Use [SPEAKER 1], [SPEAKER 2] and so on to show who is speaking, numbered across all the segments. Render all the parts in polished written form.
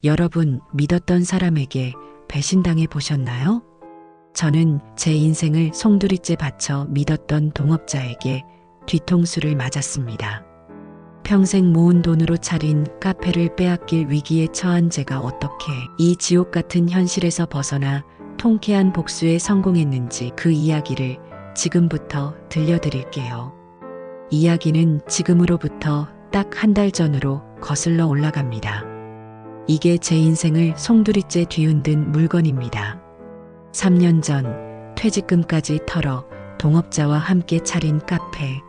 [SPEAKER 1] 여러분, 믿었던 사람에게 배신당해 보셨나요? 저는 제 인생을 송두리째 바쳐 믿었던 동업자에게 뒤통수를 맞았습니다. 평생 모은 돈으로 차린 카페를 빼앗길 위기에 처한 제가 어떻게 이 지옥 같은 현실에서 벗어나 통쾌한 복수에 성공했는지 그 이야기를 지금부터 들려드릴게요. 이야기는 지금으로부터 딱 한 달 전으로 거슬러 올라갑니다. 이게 제 인생을 송두리째 뒤흔든 물건입니다. 3년 전 퇴직금까지 털어 동업자와 함께 차린 카페.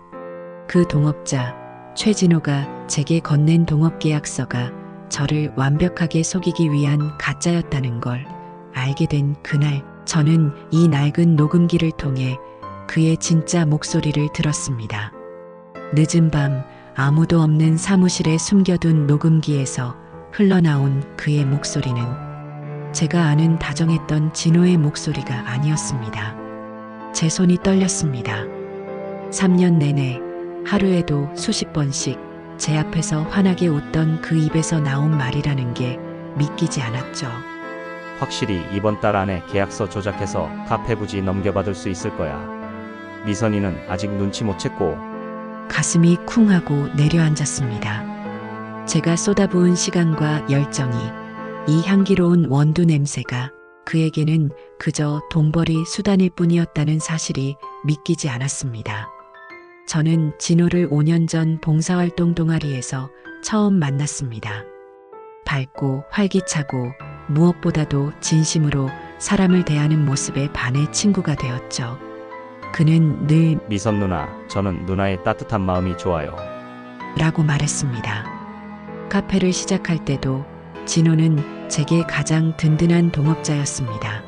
[SPEAKER 1] 그 동업자 최진호가 제게 건넨 동업계약서가 저를 완벽하게 속이기 위한 가짜였다는 걸 알게 된 그날, 저는 이 낡은 녹음기를 통해 그의 진짜 목소리를 들었습니다. 늦은 밤 아무도 없는 사무실에 숨겨둔 녹음기에서 흘러나온 그의 목소리는 제가 아는 다정했던 진호의 목소리가 아니었습니다. 제 손이 떨렸습니다. 3년 내내 하루에도 수십 번씩 제 앞에서 환하게 웃던 그 입에서 나온 말이라는 게 믿기지 않았죠.
[SPEAKER 2] 확실히 이번 달 안에 계약서 조작해서 카페 부지 넘겨받을 수 있을 거야. 미선이는 아직 눈치 못 챘고.
[SPEAKER 1] 가슴이 쿵 하고 내려앉았습니다. 제가 쏟아부은 시간과 열정이, 이 향기로운 원두 냄새가 그에게는 그저 돈벌이 수단일 뿐이었다는 사실이 믿기지 않았습니다. 저는 진호를 5년 전 봉사활동 동아리에서 처음 만났습니다. 밝고 활기차고 무엇보다도 진심으로 사람을 대하는 모습에 반해 친구가 되었죠. 그는 늘
[SPEAKER 2] 미선 누나, 저는 누나의 따뜻한 마음이 좋아요.
[SPEAKER 1] 라고 말했습니다. 카페를 시작할 때도 진호는 제게 가장 든든한 동업자였습니다.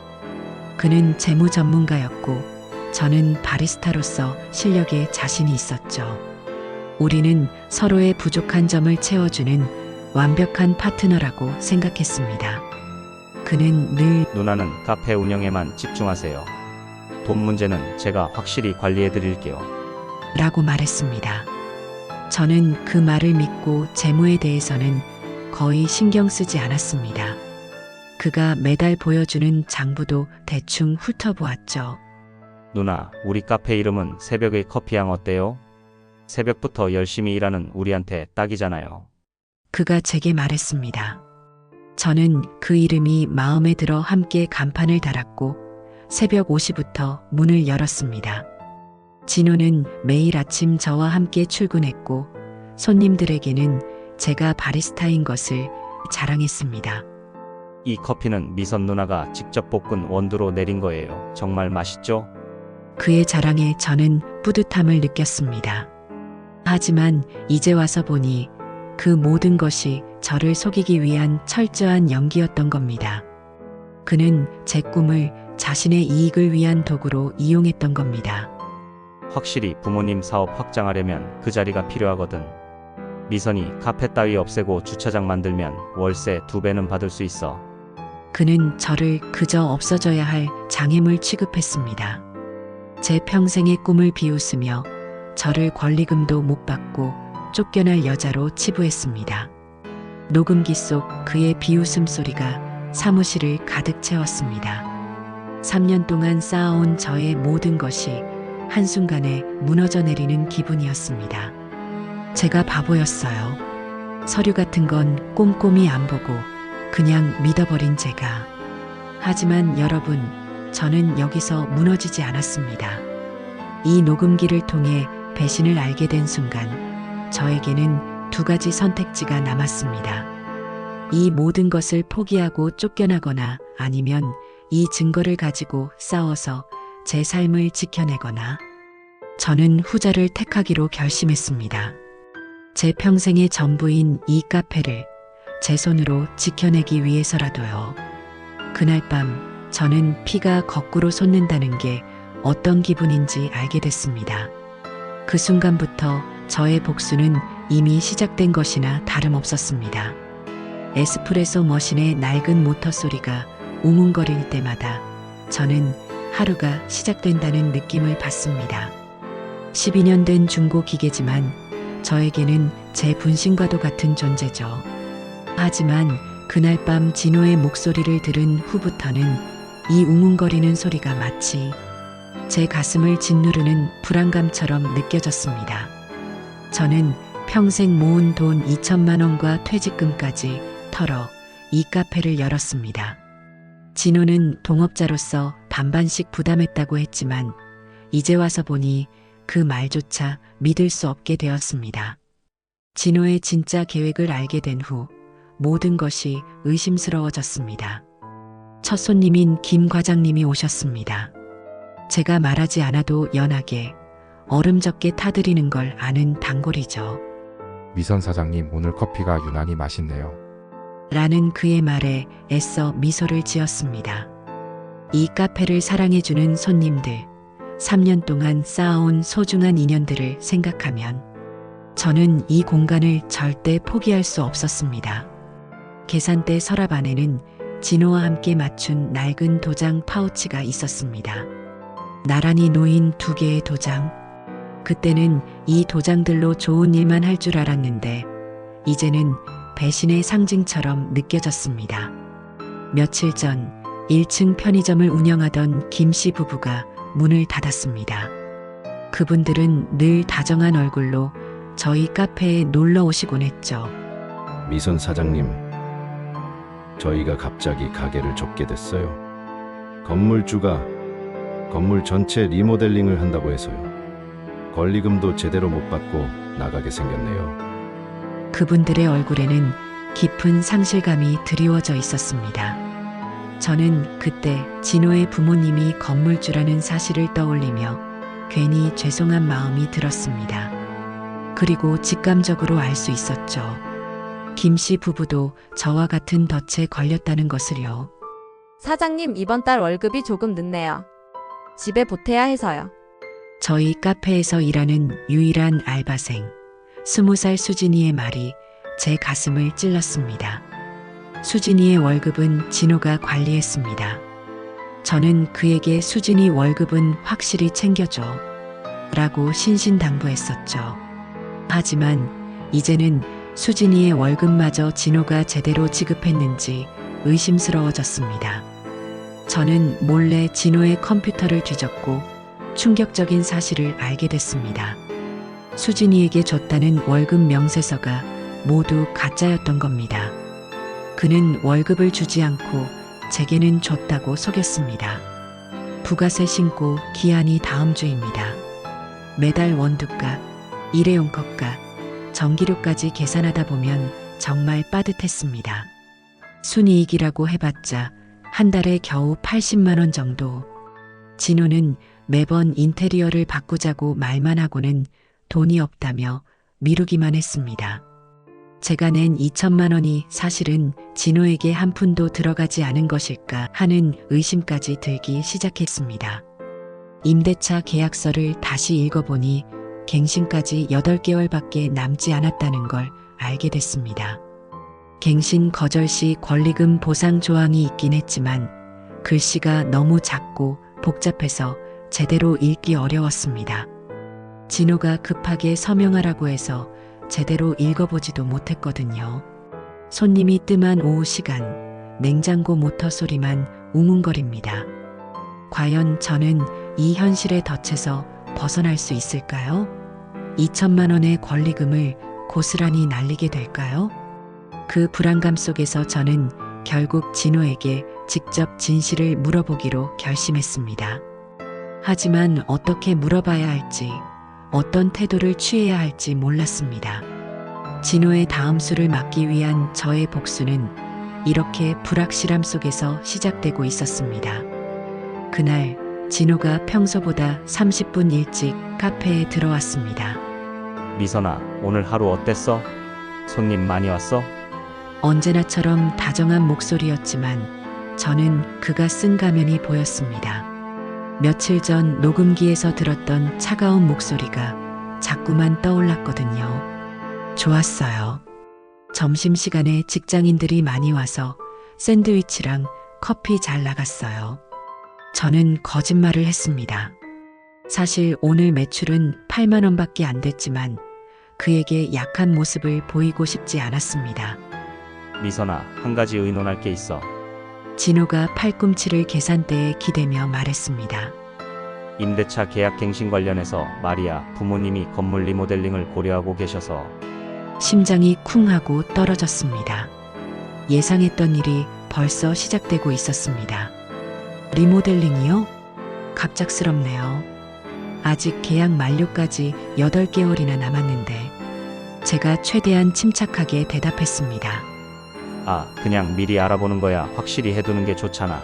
[SPEAKER 1] 그는 재무 전문가였고 저는 바리스타로서 실력에 자신이 있었죠. 우리는 서로의 부족한 점을 채워주는 완벽한 파트너라고 생각했습니다. 그는 늘
[SPEAKER 2] 누나는 카페 운영에만 집중하세요. 돈 문제는 제가 확실히 관리해 드릴게요.
[SPEAKER 1] 라고 말했습니다. 저는 그 말을 믿고 재무에 대해서는 거의 신경 쓰지 않았습니다. 그가 매달 보여주는 장부도 대충 훑어보았죠.
[SPEAKER 2] 누나, 우리 카페 이름은 새벽의 커피향 어때요? 새벽부터 열심히 일하는 우리한테 딱이잖아요.
[SPEAKER 1] 그가 제게 말했습니다. 저는 그 이름이 마음에 들어 함께 간판을 달았고 새벽 5시부터 문을 열었습니다. 진호는 매일 아침 저와 함께 출근했고 손님들에게는 제가 바리스타인 것을 자랑했습니다.
[SPEAKER 2] 이 커피는 미선 누나가 직접 볶은 원두로 내린 거예요. 정말 맛있죠?
[SPEAKER 1] 그의 자랑에 저는 뿌듯함을 느꼈습니다. 하지만 이제 와서 보니 그 모든 것이 저를 속이기 위한 철저한 연기였던 겁니다. 그는 제 꿈을 자신의 이익을 위한 도구로 이용했던 겁니다.
[SPEAKER 2] 확실히 부모님 사업 확장하려면 그 자리가 필요하거든. 미선이 카페 따위 없애고 주차장 만들면 월세 2배는 받을 수 있어.
[SPEAKER 1] 그는 저를 그저 없어져야 할 장애물 취급했습니다. 제 평생의 꿈을 비웃으며 저를 권리금도 못 받고 쫓겨날 여자로 치부했습니다. 녹음기 속 그의 비웃음 소리가 사무실을 가득 채웠습니다. 3년 동안 쌓아온 저의 모든 것이 한순간에 무너져 내리는 기분이었습니다. 제가 바보였어요. 서류 같은 건 꼼꼼히 안 보고 그냥 믿어버린 제가. 하지만 여러분, 저는 여기서 무너지지 않았습니다. 이 녹음기를 통해 배신을 알게 된 순간 저에게는 2가지 선택지가 남았습니다. 이 모든 것을 포기하고 쫓겨나거나 아니면 이 증거를 가지고 싸워서 제 삶을 지켜내거나. 저는 후자를 택하기로 결심했습니다. 제 평생의 전부인 이 카페를 제 손으로 지켜내기 위해서라도요. 그날 밤 저는 피가 거꾸로 솟는다는 게 어떤 기분인지 알게 됐습니다. 그 순간부터 저의 복수는 이미 시작된 것이나 다름없었습니다. 에스프레소 머신의 낡은 모터 소리가 웅웅거릴 때마다 저는 하루가 시작된다는 느낌을 받습니다. 12년 된 중고 기계지만 저에게는 제 분신과도 같은 존재죠. 하지만 그날 밤 진호의 목소리를 들은 후부터는 이 웅웅거리는 소리가 마치 제 가슴을 짓누르는 불안감처럼 느껴졌습니다. 저는 평생 모은 돈 2천만 원과 퇴직금까지 털어 이 카페를 열었습니다. 진호는 동업자로서 반반씩 부담했다고 했지만 이제 와서 보니 그 말조차 믿을 수 없게 되었습니다. 진호의 진짜 계획을 알게 된 후 모든 것이 의심스러워졌습니다. 첫 손님인 김 과장님이 오셨습니다. 제가 말하지 않아도 연하게 얼음적게 타드리는 걸 아는 단골이죠.
[SPEAKER 3] 미선 사장님, 오늘 커피가 유난히 맛있네요.
[SPEAKER 1] 라는 그의 말에 애써 미소를 지었습니다. 이 카페를 사랑해주는 손님들, 3년 동안 쌓아온 소중한 인연들을 생각하면 저는 이 공간을 절대 포기할 수 없었습니다. 계산대 서랍 안에는 진호와 함께 맞춘 낡은 도장 파우치가 있었습니다. 나란히 놓인 2개의 도장. 그때는 이 도장들로 좋은 일만 할 줄 알았는데 이제는 배신의 상징처럼 느껴졌습니다. 며칠 전 1층 편의점을 운영하던 김 씨 부부가 문을 닫았습니다. 그분들은 늘 다정한 얼굴로 저희 카페에 놀러 오시곤 했죠.
[SPEAKER 4] 미선 사장님, 저희가 갑자기 가게를 접게 됐어요. 건물주가 건물 전체 리모델링을 한다고 해서요. 권리금도 제대로 못 받고 나가게 생겼네요.
[SPEAKER 1] 그분들의 얼굴에는 깊은 상실감이 드리워져 있었습니다. 저는 그때 진호의 부모님이 건물주라는 사실을 떠올리며 괜히 죄송한 마음이 들었습니다. 그리고 직감적으로 알 수 있었죠. 김 씨 부부도 저와 같은 덫에 걸렸다는 것을요.
[SPEAKER 5] 사장님, 이번 달 월급이 조금 늦네요. 집에 보태야 해서요.
[SPEAKER 1] 저희 카페에서 일하는 유일한 알바생 20살 수진이의 말이 제 가슴을 찔렀습니다. 수진이의 월급은 진호가 관리했습니다. 저는 그에게 수진이 월급은 확실히 챙겨줘 라고 신신당부했었죠. 하지만 이제는 수진이의 월급마저 진호가 제대로 지급했는지 의심스러워졌습니다. 저는 몰래 진호의 컴퓨터를 뒤졌고 충격적인 사실을 알게 됐습니다. 수진이에게 줬다는 월급 명세서가 모두 가짜였던 겁니다. 그는 월급을 주지 않고 제게는 줬다고 속였습니다. 부가세 신고 기한이 다음 주입니다. 매달 원두값, 일회용 컵값, 전기료까지 계산하다 보면 정말 빠듯했습니다. 순이익이라고 해봤자 한 달에 겨우 80만 원 정도. 진호는 매번 인테리어를 바꾸자고 말만 하고는 돈이 없다며 미루기만 했습니다. 제가 낸 2천만 원이 사실은 진호에게 한 푼도 들어가지 않은 것일까 하는 의심까지 들기 시작했습니다. 임대차 계약서를 다시 읽어보니 갱신까지 8개월밖에 남지 않았다는 걸 알게 됐습니다. 갱신 거절 시 권리금 보상 조항이 있긴 했지만 글씨가 너무 작고 복잡해서 제대로 읽기 어려웠습니다. 진호가 급하게 서명하라고 해서 제대로 읽어보지도 못했거든요. 손님이 뜸한 오후 시간, 냉장고 모터 소리만 웅웅거립니다. 과연 저는 이 현실의 덫에서 벗어날 수 있을까요? 2천만 원의 권리금을 고스란히 날리게 될까요? 그 불안감 속에서 저는 결국 진호에게 직접 진실을 물어보기로 결심했습니다. 하지만 어떻게 물어봐야 할지, 어떤 태도를 취해야 할지 몰랐습니다. 진호의 다음 수를 막기 위한 저의 복수는 이렇게 불확실함 속에서 시작되고 있었습니다. 그날 진호가 평소보다 30분 일찍 카페에 들어왔습니다.
[SPEAKER 2] 미선아, 오늘 하루 어땠어? 손님 많이 왔어?
[SPEAKER 1] 언제나처럼 다정한 목소리였지만 저는 그가 쓴 가면이 보였습니다. 며칠 전 녹음기에서 들었던 차가운 목소리가 자꾸만 떠올랐거든요. 좋았어요. 점심시간에 직장인들이 많이 와서 샌드위치랑 커피 잘 나갔어요. 저는 거짓말을 했습니다. 사실 오늘 매출은 8만 원밖에 안 됐지만 그에게 약한 모습을 보이고 싶지 않았습니다.
[SPEAKER 2] 미선아, 한 가지 의논할 게 있어.
[SPEAKER 1] 진호가 팔꿈치를 계산대에 기대며 말했습니다.
[SPEAKER 2] 임대차 계약 갱신 관련해서 말이야. 부모님이 건물 리모델링을 고려하고 계셔서.
[SPEAKER 1] 심장이 쿵 하고 떨어졌습니다. 예상했던 일이 벌써 시작되고 있었습니다. 리모델링이요? 갑작스럽네요. 아직 계약 만료까지 8개월이나 남았는데 제가 최대한 침착하게 대답했습니다.
[SPEAKER 2] 아, 그냥 미리 알아보는 거야. 확실히 해두는 게 좋잖아.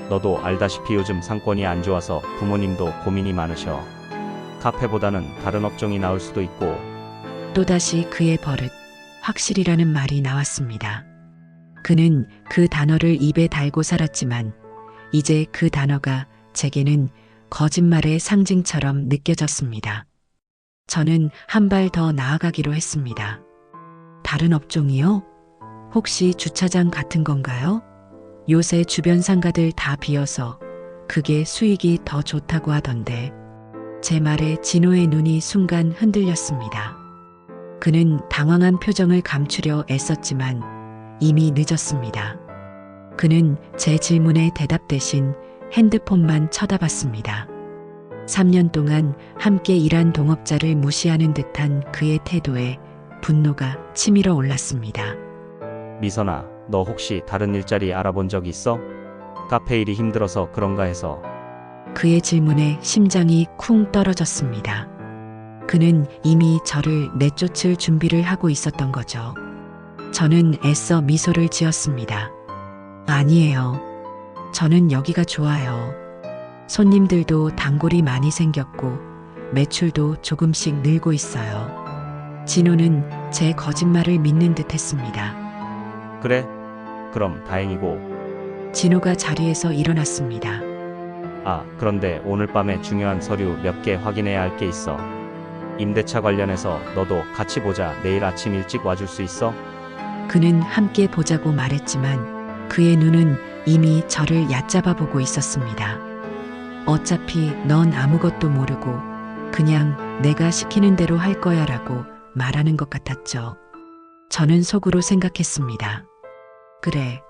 [SPEAKER 2] 너도 알다시피 요즘 상권이 안 좋아서 부모님도 고민이 많으셔. 카페보다는 다른 업종이 나을 수도 있고.
[SPEAKER 1] 또다시 그의 버릇, 확실이라는 말이 나왔습니다. 그는 그 단어를 입에 달고 살았지만 이제 그 단어가 제게는 거짓말의 상징처럼 느껴졌습니다. 저는 한 발 더 나아가기로 했습니다. 다른 업종이요? 혹시 주차장 같은 건가요? 요새 주변 상가들 다 비어서 그게 수익이 더 좋다고 하던데. 제 말에 진호의 눈이 순간 흔들렸습니다. 그는 당황한 표정을 감추려 애썼지만 이미 늦었습니다. 그는 제 질문에 대답 대신 핸드폰만 쳐다봤습니다. 3년 동안 함께 일한 동업자를 무시하는 듯한 그의 태도에 분노가 치밀어 올랐습니다.
[SPEAKER 2] 미선아, 너 혹시 다른 일자리 알아본 적 있어? 카페 일이 힘들어서 그런가 해서.
[SPEAKER 1] 그의 질문에 심장이 쿵 떨어졌습니다. 그는 이미 저를 내쫓을 준비를 하고 있었던 거죠. 저는 애써 미소를 지었습니다. 아니에요. 저는 여기가 좋아요. 손님들도 단골이 많이 생겼고 매출도 조금씩 늘고 있어요. 진호는 제 거짓말을 믿는 듯 했습니다.
[SPEAKER 2] 그래? 그럼 다행이고.
[SPEAKER 1] 진호가 자리에서 일어났습니다.
[SPEAKER 2] 아, 그런데 오늘 밤에 중요한 서류 몇 개 확인해야 할 게 있어. 임대차 관련해서 너도 같이 보자. 내일 아침 일찍 와줄 수 있어?
[SPEAKER 1] 그는 함께 보자고 말했지만 그의 눈은 이미 저를 얕잡아 보고 있었습니다. 어차피 넌 아무것도 모르고 그냥 내가 시키는 대로 할 거야 라고 말하는 것 같았죠. 저는 속으로 생각했습니다. 그래,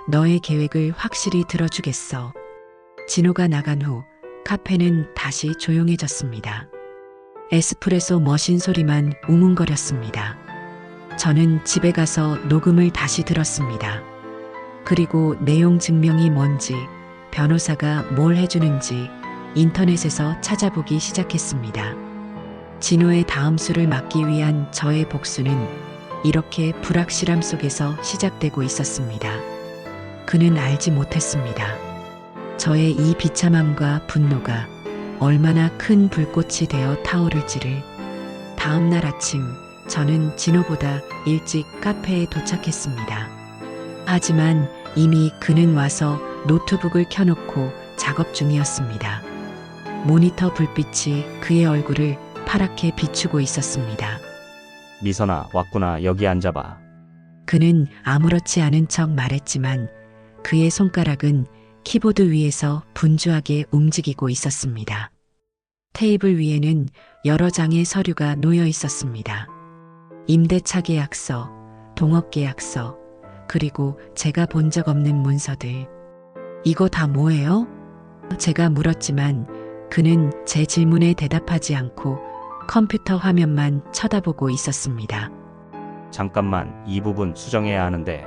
[SPEAKER 1] 너의 계획을 확실히 들어주겠어. 진호가 나간 후 카페는 다시 조용해졌습니다. 에스프레소 머신 소리만 웅웅거렸습니다. 저는 집에 가서 녹음을 다시 들었습니다. 그리고 내용 증명이 뭔지, 변호사가 뭘 해주는지 인터넷에서 찾아보기 시작했습니다. 진호의 다음 수를 막기 위한 저의 복수는 이렇게 불확실함 속에서 시작되고 있었습니다. 그는 알지 못했습니다. 저의 이 비참함과 분노가 얼마나 큰 불꽃이 되어 타오를지를. 다음 날 아침 저는 진호보다 일찍 카페에 도착했습니다. 하지만 이미 그는 와서 노트북을 켜놓고 작업 중이었습니다. 모니터 불빛이 그의 얼굴을 파랗게 비추고 있었습니다.
[SPEAKER 2] 미선아, 왔구나. 여기 앉아봐.
[SPEAKER 1] 그는 아무렇지 않은 척 말했지만 그의 손가락은 키보드 위에서 분주하게 움직이고 있었습니다. 테이블 위에는 여러 장의 서류가 놓여 있었습니다. 임대차 계약서, 동업 계약서, 그리고 제가 본 적 없는 문서들. 이거 다 뭐예요? 제가 물었지만 그는 제 질문에 대답하지 않고 컴퓨터 화면만 쳐다보고 있었습니다.
[SPEAKER 2] 잠깐만, 이 부분 수정해야 하는데.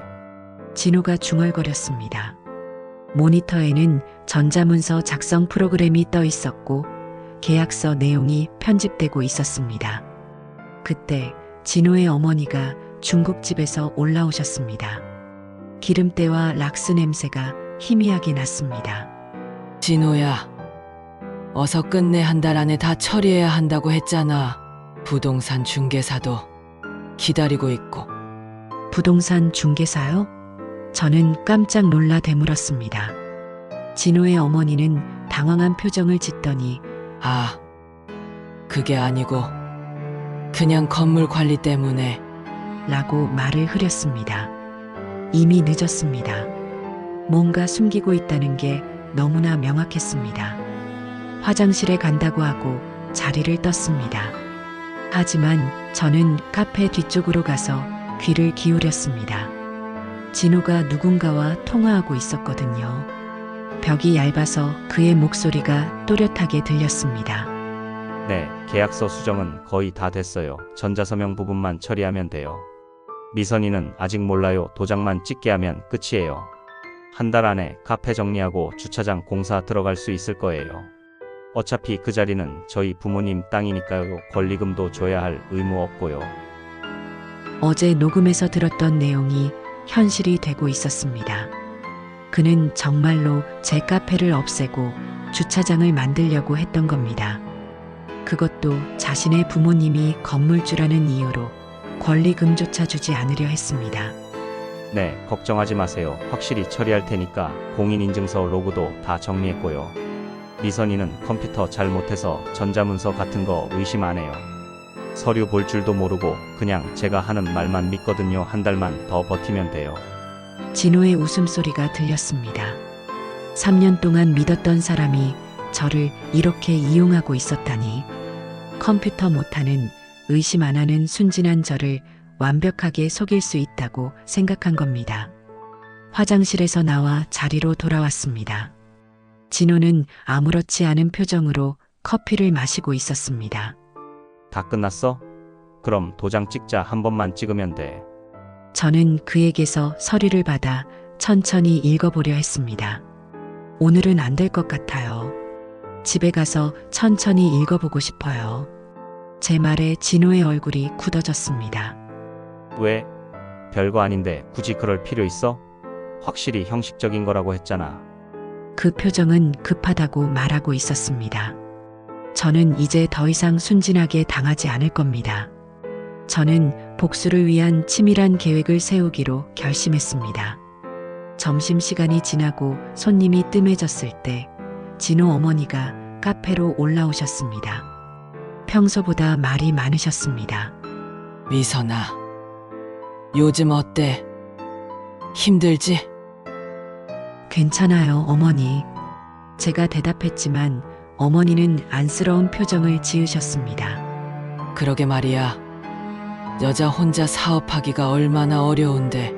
[SPEAKER 1] 진호가 중얼거렸습니다. 모니터에는 전자문서 작성 프로그램이 떠 있었고 계약서 내용이 편집되고 있었습니다. 그때 진호의 어머니가 중국집에서 올라오셨습니다. 기름때와 락스 냄새가 희미하게 났습니다.
[SPEAKER 6] 진호야, 어서 끝내 한 달 안에 다 처리해야 한다고 했잖아. 부동산 중개사도 기다리고 있고.
[SPEAKER 1] 부동산 중개사요? 저는 깜짝 놀라 되물었습니다. 진호의 어머니는 당황한 표정을 짓더니
[SPEAKER 6] 아, 그게 아니고 그냥 건물 관리 때문에.
[SPEAKER 1] 라고 말을 흐렸습니다. 이미 늦었습니다. 뭔가 숨기고 있다는 게 너무나 명확했습니다. 화장실에 간다고 하고 자리를 떴습니다. 하지만 저는 카페 뒤쪽으로 가서 귀를 기울였습니다. 진호가 누군가와 통화하고 있었거든요. 벽이 얇아서 그의 목소리가 또렷하게 들렸습니다.
[SPEAKER 2] 네, 계약서 수정은 거의 다 됐어요. 전자서명 부분만 처리하면 돼요. 미선이는 아직 몰라요. 도장만 찍게 하면 끝이에요. 한 달 안에 카페 정리하고 주차장 공사 들어갈 수 있을 거예요. 어차피 그 자리는 저희 부모님 땅이니까요. 권리금도 줘야 할 의무 없고요.
[SPEAKER 1] 어제 녹음에서 들었던 내용이 현실이 되고 있었습니다. 그는 정말로 제 카페를 없애고 주차장을 만들려고 했던 겁니다. 그것도 자신의 부모님이 건물주라는 이유로 권리금조차 주지 않으려 했습니다.
[SPEAKER 2] 네, 걱정하지 마세요. 확실히 처리할 테니까 공인인증서 로그도 다 정리했고요. 미선이는 컴퓨터 잘 못해서 전자문서 같은 거 의심 안 해요. 서류 볼 줄도 모르고 그냥 제가 하는 말만 믿거든요. 한 달만 더 버티면 돼요.
[SPEAKER 1] 진호의 웃음소리가 들렸습니다. 3년 동안 믿었던 사람이 저를 이렇게 이용하고 있었다니. 컴퓨터 못하는, 의심 안 하는 순진한 저를 완벽하게 속일 수 있다고 생각한 겁니다. 화장실에서 나와 자리로 돌아왔습니다. 진호는 아무렇지 않은 표정으로 커피를 마시고 있었습니다.
[SPEAKER 2] 다 끝났어? 그럼 도장 찍자. 한 번만 찍으면 돼.
[SPEAKER 1] 저는 그에게서 서류를 받아 천천히 읽어보려 했습니다. 오늘은 안 될 것 같아요. 집에 가서 천천히 읽어보고 싶어요. 제 말에 진호의 얼굴이 굳어졌습니다.
[SPEAKER 2] 왜? 별거 아닌데 굳이 그럴 필요 있어? 확실히 형식적인 거라고 했잖아.
[SPEAKER 1] 그 표정은 급하다고 말하고 있었습니다. 저는 이제 더 이상 순진하게 당하지 않을 겁니다. 저는 복수를 위한 치밀한 계획을 세우기로 결심했습니다. 점심시간이 지나고 손님이 뜸해졌을 때 진호 어머니가 카페로 올라오셨습니다. 평소보다 말이 많으셨습니다.
[SPEAKER 6] 미선아, 요즘 어때? 힘들지?
[SPEAKER 1] 괜찮아요, 어머니. 제가 대답했지만 어머니는 안쓰러운 표정을 지으셨습니다.
[SPEAKER 6] 그러게 말이야. 여자 혼자 사업하기가 얼마나 어려운데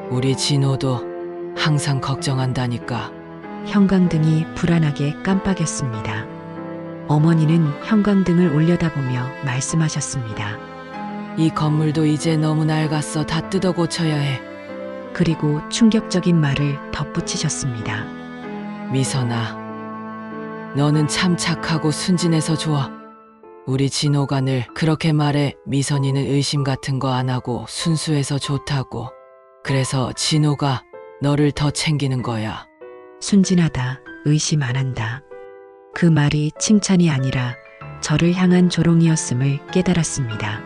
[SPEAKER 6] 우리 진호도 항상 걱정한다니까.
[SPEAKER 1] 형광등이 불안하게 깜빡였습니다. 어머니는 형광등을 올려다보며 말씀하셨습니다.
[SPEAKER 6] 이 건물도 이제 너무 낡았어. 다 뜯어 고쳐야 해.
[SPEAKER 1] 그리고 충격적인 말을 덧붙이셨습니다.
[SPEAKER 6] 미선아, 너는 참 착하고 순진해서 좋아. 우리 진호가 늘 그렇게 말해. 미선이는 의심 같은 거 안 하고 순수해서 좋다고. 그래서 진호가 너를 더 챙기는 거야.
[SPEAKER 1] 순진하다, 의심 안 한다. 그 말이 칭찬이 아니라 저를 향한 조롱이었음을 깨달았습니다.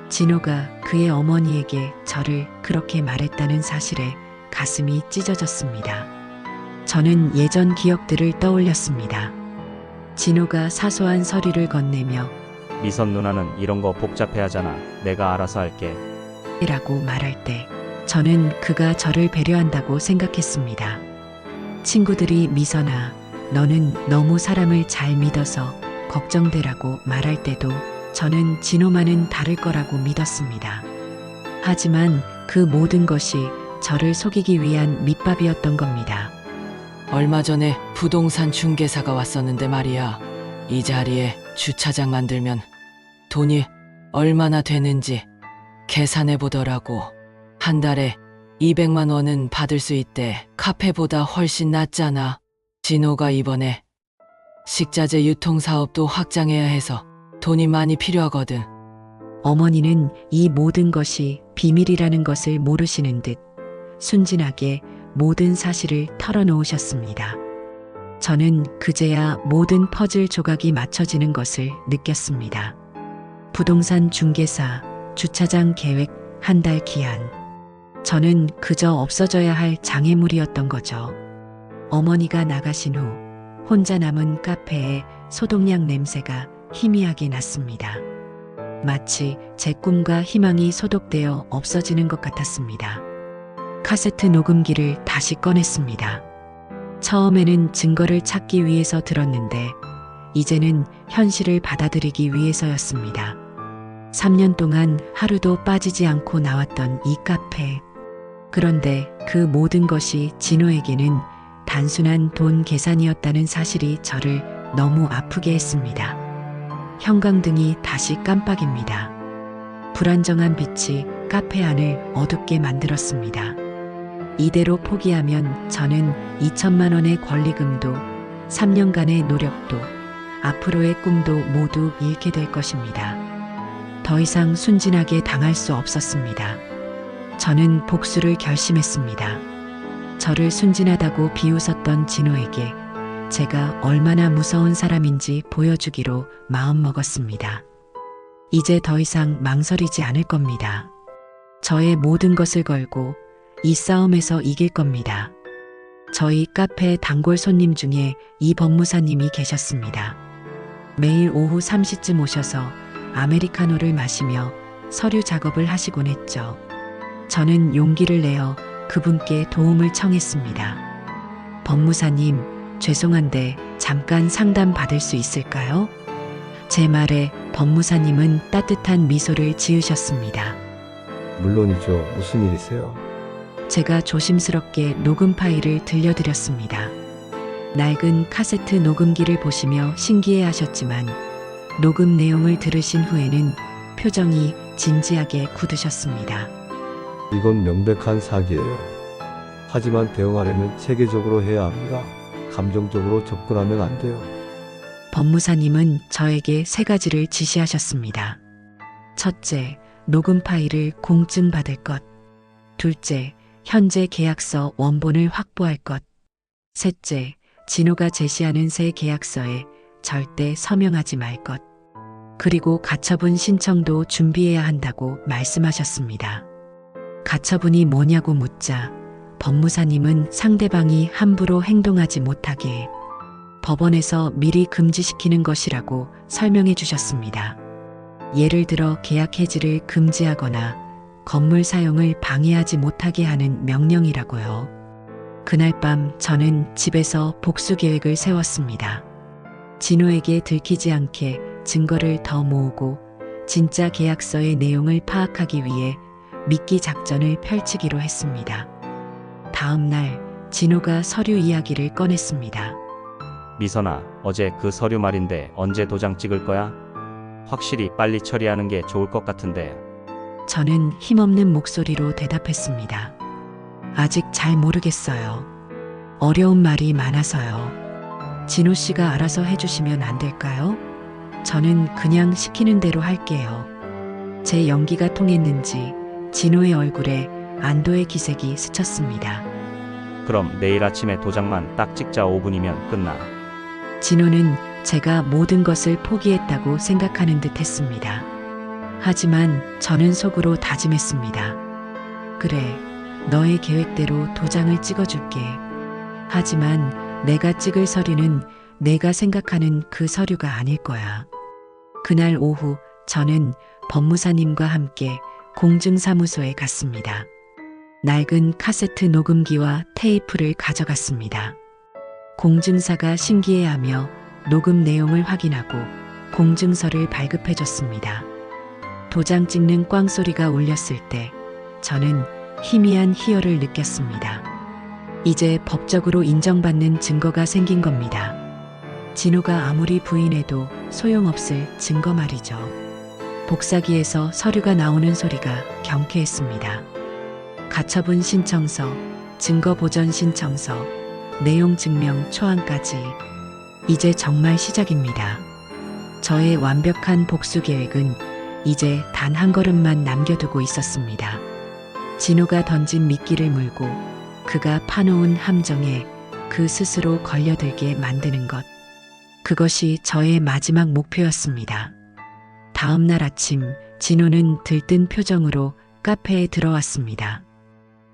[SPEAKER 1] 진호가 그의 어머니에게 저를 그렇게 말했다는 사실에 가슴이 찢어졌습니다. 저는 예전 기억들을 떠올렸습니다. 진호가 사소한 서류를 건네며
[SPEAKER 2] 미선 누나는 이런 거 복잡해하잖아. 내가 알아서 할게.
[SPEAKER 1] 라고 말할 때 저는 그가 저를 배려한다고 생각했습니다. 친구들이 미선아, 너는 너무 사람을 잘 믿어서 걱정되라고 말할 때도 저는 진호만은 다를 거라고 믿었습니다. 하지만 그 모든 것이 저를 속이기 위한 밑밥이었던 겁니다.
[SPEAKER 6] 얼마 전에 부동산 중개사가 왔었는데 말이야. 이 자리에 주차장 만들면 돈이 얼마나 되는지 계산해 보더라고. 한 달에 200만 원은 받을 수 있대. 카페보다 훨씬 낫잖아. 진호가 이번에 식자재 유통 사업도 확장해야 해서 돈이 많이 필요하거든.
[SPEAKER 1] 어머니는 이 모든 것이 비밀이라는 것을 모르시는 듯 순진하게 모든 사실을 털어놓으셨습니다. 저는 그제야 모든 퍼즐 조각이 맞춰지는 것을 느꼈습니다. 부동산 중개사, 주차장 계획, 한 달 기한. 저는 그저 없어져야 할 장애물이었던 거죠. 어머니가 나가신 후 혼자 남은 카페에 소독약 냄새가 희미하게 났습니다. 마치 제 꿈과 희망이 소독되어 없어지는 것 같았습니다. 카세트 녹음기를 다시 꺼냈습니다. 처음에는 증거를 찾기 위해서 들었는데 이제는 현실을 받아들이기 위해서였습니다. 3년 동안 하루도 빠지지 않고 나왔던 이 카페. 그런데 그 모든 것이 진호에게는 단순한 돈 계산이었다는 사실이 저를 너무 아프게 했습니다. 형광등이 다시 깜빡입니다. 불안정한 빛이 카페 안을 어둡게 만들었습니다. 이대로 포기하면 저는 2천만 원의 권리금도 3년간의 노력도 앞으로의 꿈도 모두 잃게 될 것입니다. 더 이상 순진하게 당할 수 없었습니다. 저는 복수를 결심했습니다. 저를 순진하다고 비웃었던 진호에게 제가 얼마나 무서운 사람인지 보여주기로 마음먹었습니다. 이제 더 이상 망설이지 않을 겁니다. 저의 모든 것을 걸고 이 싸움에서 이길 겁니다. 저희 카페 단골 손님 중에 이 법무사님이 계셨습니다. 매일 오후 3시쯤 오셔서 아메리카노를 마시며 서류 작업을 하시곤 했죠. 저는 용기를 내어 그분께 도움을 청했습니다. 법무사님, 죄송한데 잠깐 상담 받을 수 있을까요? 제 말에 법무사님은 따뜻한 미소를 지으셨습니다.
[SPEAKER 7] 물론이죠. 무슨 일이세요?
[SPEAKER 1] 제가 조심스럽게 녹음 파일을 들려드렸습니다. 낡은 카세트 녹음기를 보시며 신기해 하셨지만 녹음 내용을 들으신 후에는 표정이 진지하게 굳으셨습니다.
[SPEAKER 7] 이건 명백한 사기예요. 하지만 대응하려면 체계적으로 해야 합니다. 감정적으로 접근하면 안 돼요.
[SPEAKER 1] 법무사님은 저에게 3가지를 지시하셨습니다. 첫째, 녹음 파일을 공증받을 것. 둘째, 현재 계약서 원본을 확보할 것. 셋째, 진호가 제시하는 새 계약서에 절대 서명하지 말 것. 그리고 가처분 신청도 준비해야 한다고 말씀하셨습니다. 가처분이 뭐냐고 묻자 법무사님은 상대방이 함부로 행동하지 못하게 법원에서 미리 금지시키는 것이라고 설명해 주셨습니다. 예를 들어 계약 해지를 금지하거나 건물 사용을 방해하지 못하게 하는 명령이라고요. 그날 밤 저는 집에서 복수 계획을 세웠습니다. 진호에게 들키지 않게 증거를 더 모으고 진짜 계약서의 내용을 파악하기 위해 미끼 작전을 펼치기로 했습니다. 다음 날 진호가 서류 이야기를 꺼냈습니다.
[SPEAKER 2] 미선아, 어제 그 서류 말인데 언제 도장 찍을 거야? 확실히 빨리 처리하는 게 좋을 것 같은데.
[SPEAKER 1] 저는 힘없는 목소리로 대답했습니다. 아직 잘 모르겠어요. 어려운 말이 많아서요. 진호 씨가 알아서 해주시면 안 될까요? 저는 그냥 시키는 대로 할게요. 제 연기가 통했는지 진호의 얼굴에 안도의 기색이 스쳤습니다.
[SPEAKER 2] 그럼 내일 아침에 도장만 딱 찍자. 5분이면 끝나.
[SPEAKER 1] 진호는 제가 모든 것을 포기했다고 생각하는 듯 했습니다. 하지만 저는 속으로 다짐했습니다. 그래, 너의 계획대로 도장을 찍어줄게. 하지만 내가 찍을 서류는 내가 생각하는 그 서류가 아닐 거야. 그날 오후 저는 법무사님과 함께 공증사무소에 갔습니다. 낡은 카세트 녹음기와 테이프를 가져갔습니다. 공증사가 신기해하며 녹음 내용을 확인하고 공증서를 발급해줬습니다. 도장 찍는 꽝 소리가 울렸을 때 저는 희미한 희열을 느꼈습니다. 이제 법적으로 인정받는 증거가 생긴 겁니다. 진호가 아무리 부인해도 소용없을 증거 말이죠. 복사기에서 서류가 나오는 소리가 경쾌했습니다. 가처분 신청서, 증거보전 신청서, 내용 증명 초안까지. 이제 정말 시작입니다. 저의 완벽한 복수 계획은 이제 단 한 걸음만 남겨두고 있었습니다. 진호가 던진 미끼를 물고 그가 파놓은 함정에 그 스스로 걸려들게 만드는 것. 그것이 저의 마지막 목표였습니다. 다음 날 아침 진호는 들뜬 표정으로 카페에 들어왔습니다.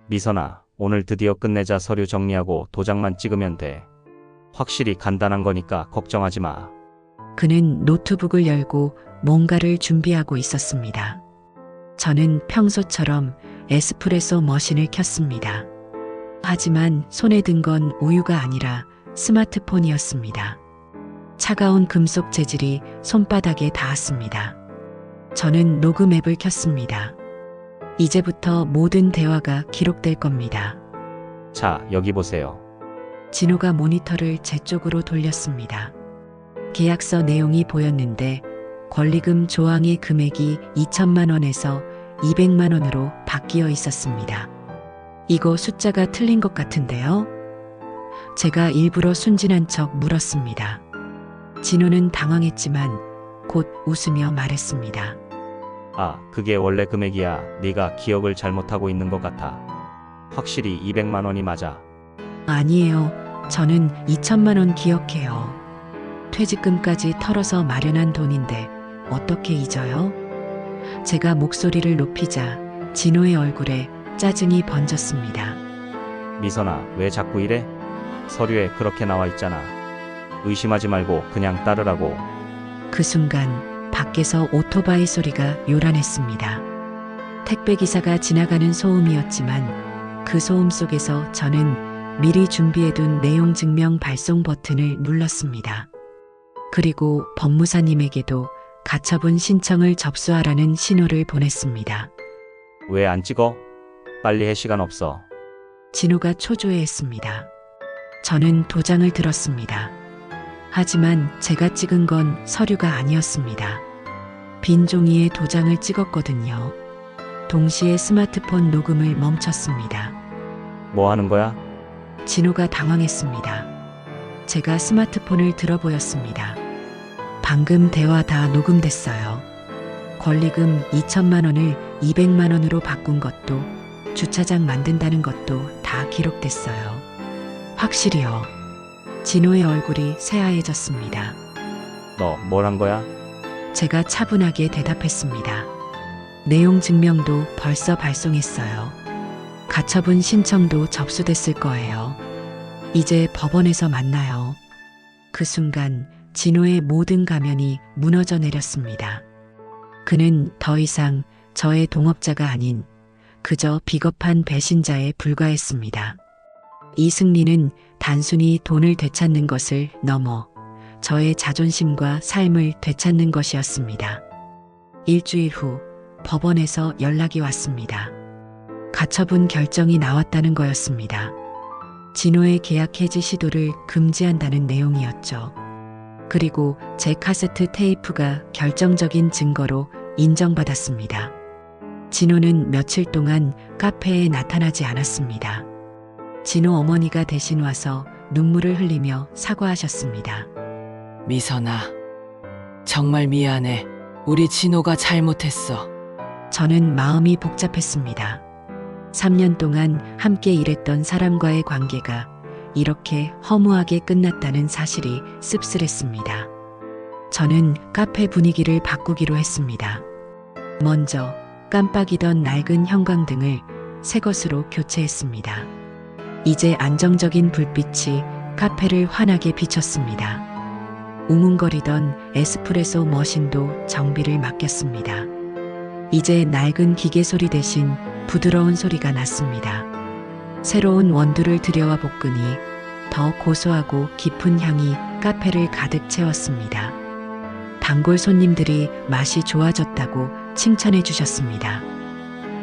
[SPEAKER 2] 미선아, 오늘 드디어 끝내자. 서류 정리하고 도장만 찍으면 돼. 확실히 간단한 거니까 걱정하지 마.
[SPEAKER 1] 그는 노트북을 열고 뭔가를 준비하고 있었습니다. 저는 평소처럼 에스프레소 머신을 켰습니다. 하지만 손에 든 건 우유가 아니라 스마트폰이었습니다. 차가운 금속 재질이 손바닥에 닿았습니다. 저는 녹음 앱을 켰습니다. 이제부터 모든 대화가 기록될 겁니다.
[SPEAKER 2] 자, 여기 보세요.
[SPEAKER 1] 진호가 모니터를 제 쪽으로 돌렸습니다. 계약서 내용이 보였는데 권리금 조항의 금액이 2천만 원에서 200만 원으로 바뀌어 있었습니다. 이거 숫자가 틀린 것 같은데요? 제가 일부러 순진한 척 물었습니다. 진호는 당황했지만 곧 웃으며 말했습니다.
[SPEAKER 2] 아, 그게 원래 금액이야. 네가 기억을 잘못하고 있는 것 같아. 확실히 200만 원이 맞아.
[SPEAKER 1] 아니에요. 저는 2천만 원 기억해요. 퇴직금까지 털어서 마련한 돈인데 어떻게 잊어요? 제가 목소리를 높이자 진호의 얼굴에 짜증이 번졌습니다.
[SPEAKER 2] 미선아, 왜 자꾸 이래? 서류에 그렇게 나와 있잖아. 의심하지 말고 그냥 따르라고.
[SPEAKER 1] 그 순간 밖에서 오토바이 소리가 요란했습니다. 택배기사가 지나가는 소음이었지만 그 소음 속에서 저는 미리 준비해둔 내용 증명 발송 버튼을 눌렀습니다. 그리고 법무사님에게도 가처분 신청을 접수하라는 신호를 보냈습니다.
[SPEAKER 2] 왜 안 찍어? 빨리 해, 시간 없어.
[SPEAKER 1] 진호가 초조해했습니다. 저는 도장을 들었습니다. 하지만 제가 찍은 건 서류가 아니었습니다. 빈 종이에 도장을 찍었거든요. 동시에 스마트폰 녹음을 멈췄습니다.
[SPEAKER 2] 뭐 하는 거야?
[SPEAKER 1] 진호가 당황했습니다. 제가 스마트폰을 들어보였습니다. 방금 대화 다 녹음됐어요. 권리금 2천만 원을 200만 원으로 바꾼 것도 주차장 만든다는 것도 다 기록됐어요. 확실히요. 진호의 얼굴이 새하얘졌습니다.
[SPEAKER 2] 너 뭘 한 거야?
[SPEAKER 1] 제가 차분하게 대답했습니다. 내용 증명도 벌써 발송했어요. 가처분 신청도 접수됐을 거예요. 이제 법원에서 만나요. 그 순간 진호의 모든 가면이 무너져 내렸습니다. 그는 더 이상 저의 동업자가 아닌 그저 비겁한 배신자에 불과했습니다. 이승리는 단순히 돈을 되찾는 것을 넘어 저의 자존심과 삶을 되찾는 것이었습니다. 일주일 후 법원에서 연락이 왔습니다. 가처분 결정이 나왔다는 거였습니다. 진호의 계약 해지 시도를 금지한다는 내용이었죠. 그리고 제 카세트 테이프가 결정적인 증거로 인정받았습니다. 진호는 며칠 동안 카페에 나타나지 않았습니다. 진호 어머니가 대신 와서 눈물을 흘리며 사과하셨습니다.
[SPEAKER 6] 미선아, 정말 미안해. 우리 진호가 잘못했어.
[SPEAKER 1] 저는 마음이 복잡했습니다. 3년 동안 함께 일했던 사람과의 관계가 이렇게 허무하게 끝났다는 사실이 씁쓸했습니다. 저는 카페 분위기를 바꾸기로 했습니다. 먼저 깜빡이던 낡은 형광등을 새 것으로 교체했습니다. 이제 안정적인 불빛이 카페를 환하게 비췄습니다. 웅웅거리던 에스프레소 머신도 정비를 맡겼습니다. 이제 낡은 기계 소리 대신 부드러운 소리가 났습니다. 새로운 원두를 들여와 볶으니 더 고소하고 깊은 향이 카페를 가득 채웠습니다. 단골 손님들이 맛이 좋아졌다고 칭찬해 주셨습니다.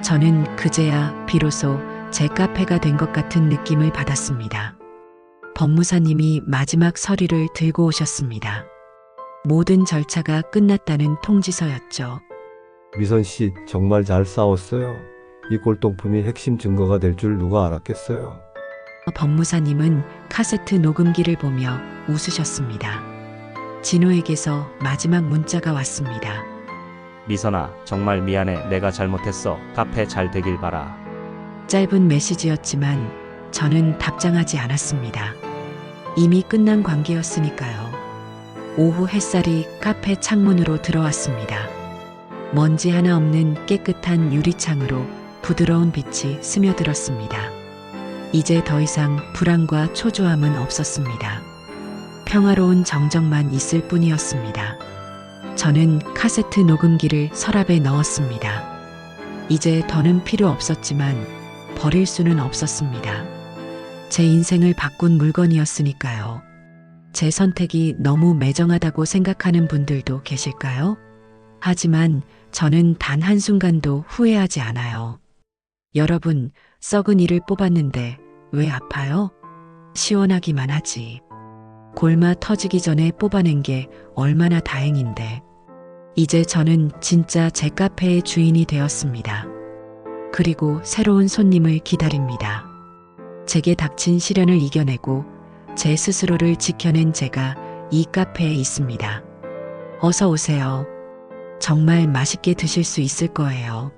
[SPEAKER 1] 저는 그제야 비로소 제 카페가 된 것 같은 느낌을 받았습니다. 법무사님이 마지막 서류를 들고 오셨습니다. 모든 절차가 끝났다는 통지서였죠.
[SPEAKER 7] 미선 씨 정말 잘 싸웠어요. 이 골동품이 핵심 증거가 될 줄 누가 알았겠어요.
[SPEAKER 1] 법무사님은 카세트 녹음기를 보며 웃으셨습니다. 진호에게서 마지막 문자가 왔습니다.
[SPEAKER 2] 미선아, 정말 미안해. 내가 잘못했어. 카페 잘 되길 바라.
[SPEAKER 1] 짧은 메시지였지만 저는 답장하지 않았습니다. 이미 끝난 관계였으니까요. 오후 햇살이 카페 창문으로 들어왔습니다. 먼지 하나 없는 깨끗한 유리창으로 부드러운 빛이 스며들었습니다. 이제 더 이상 불안과 초조함은 없었습니다. 평화로운 정적만 있을 뿐이었습니다. 저는 카세트 녹음기를 서랍에 넣었습니다. 이제 더는 필요 없었지만 버릴 수는 없었습니다. 제 인생을 바꾼 물건이었으니까요. 제 선택이 너무 매정하다고 생각하는 분들도 계실까요? 하지만 저는 단 한순간도 후회하지 않아요. 여러분, 썩은 이를 뽑았는데 왜 아파요? 시원하기만 하지. 골마 터지기 전에 뽑아낸 게 얼마나 다행인데. 이제 저는 진짜 제 카페의 주인이 되었습니다. 그리고 새로운 손님을 기다립니다. 제게 닥친 시련을 이겨내고 제 스스로를 지켜낸 제가 이 카페에 있습니다. 어서 오세요. 정말 맛있게 드실 수 있을 거예요.